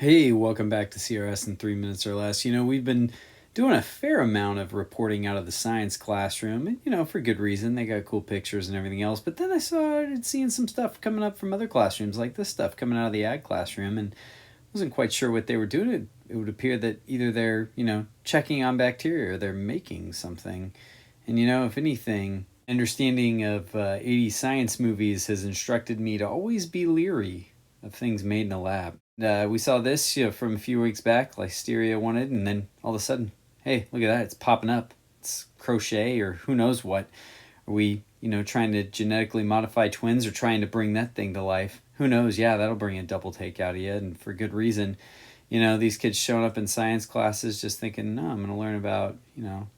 Hey, welcome back to CRS in 3 minutes or less. We've been doing a fair amount of reporting out of the science classroom, and, for good reason. They got cool pictures and everything else. But then I started seeing some stuff coming up from other classrooms, like this stuff coming out of the ag classroom, and wasn't quite sure what they were doing. It would appear that either they're, checking on bacteria or they're making something. And, if anything, understanding of 80s science movies has instructed me to always be leery of things made in a lab. We saw this from a few weeks back, Listeria wanted, and then all of a sudden, hey, look at that, it's popping up. It's crochet or who knows what. Are we, trying to genetically modify twins or trying to bring that thing to life? Who knows? Yeah, that'll bring a double take out of you, and for good reason. These kids showing up in science classes just thinking, no, I'm going to learn about,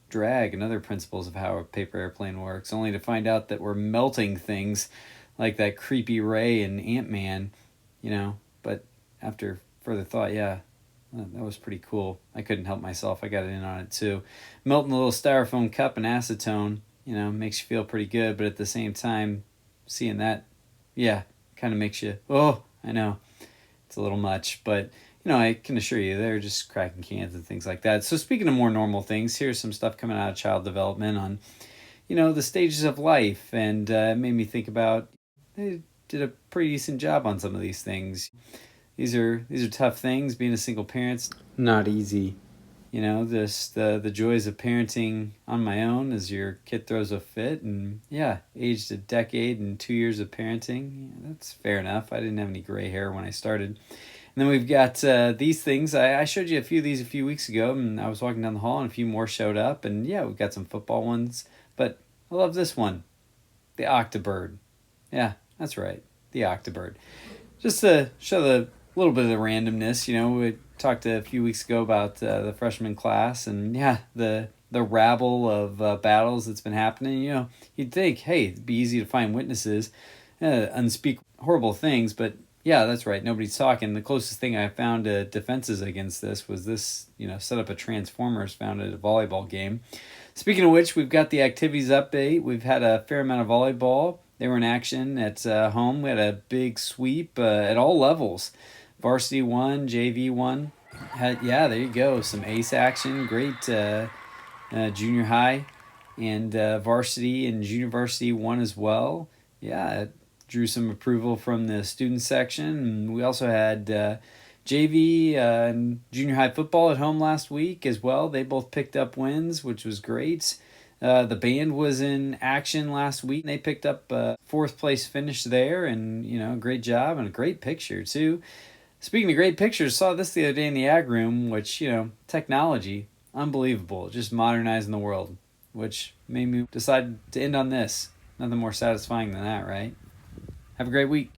drag and other principles of how a paper airplane works, only to find out that we're melting things like that creepy Ray and Ant-Man, but after further thought, yeah, that was pretty cool. I couldn't help myself. I got in on it too. Melting a little styrofoam cup in acetone, makes you feel pretty good, but at the same time, seeing that, yeah, kind of makes you, oh, I know, it's a little much, but I can assure you they're just cracking cans and things like that. So speaking of more normal things, here's some stuff coming out of child development on, the stages of life, and it made me think about, they did a pretty decent job on some of these things. These are tough things. Being a single parent's not easy. The joys of parenting on my own as your kid throws a fit, and yeah, aged a decade and 2 years of parenting. Yeah, that's fair enough. I didn't have any gray hair when I started. And then we've got these things. I showed you a few of these a few weeks ago, and I was walking down the hall, and a few more showed up. And yeah, we've got some football ones, but I love this one, the octobird. Yeah, that's right, the octobird. Just to show the little bit of the randomness, we talked a few weeks ago about the freshman class, and yeah, the rabble of battles that's been happening. You'd think, hey, it'd be easy to find witnesses, unspeak horrible things, but yeah, that's right. Nobody's talking. The closest thing I found to defenses against this was this, set up a Transformers found at a volleyball game. Speaking of which, we've got the activities update. We've had a fair amount of volleyball. They were in action at home. We had a big sweep at all levels. Varsity 1, JV 1. Yeah, there you go. Some ace action. Great junior high and varsity and junior varsity 1 as well. Yeah, it drew some approval from the student section. And we also had JV and junior high football at home last week as well. They both picked up wins, which was great. The band was in action last week. They picked up a fourth place finish there, and great job and a great picture too. Speaking of great pictures, saw this the other day in the ag room, which technology, unbelievable, just modernizing the world, which made me decide to end on this. Nothing more satisfying than that, right? Have a great week.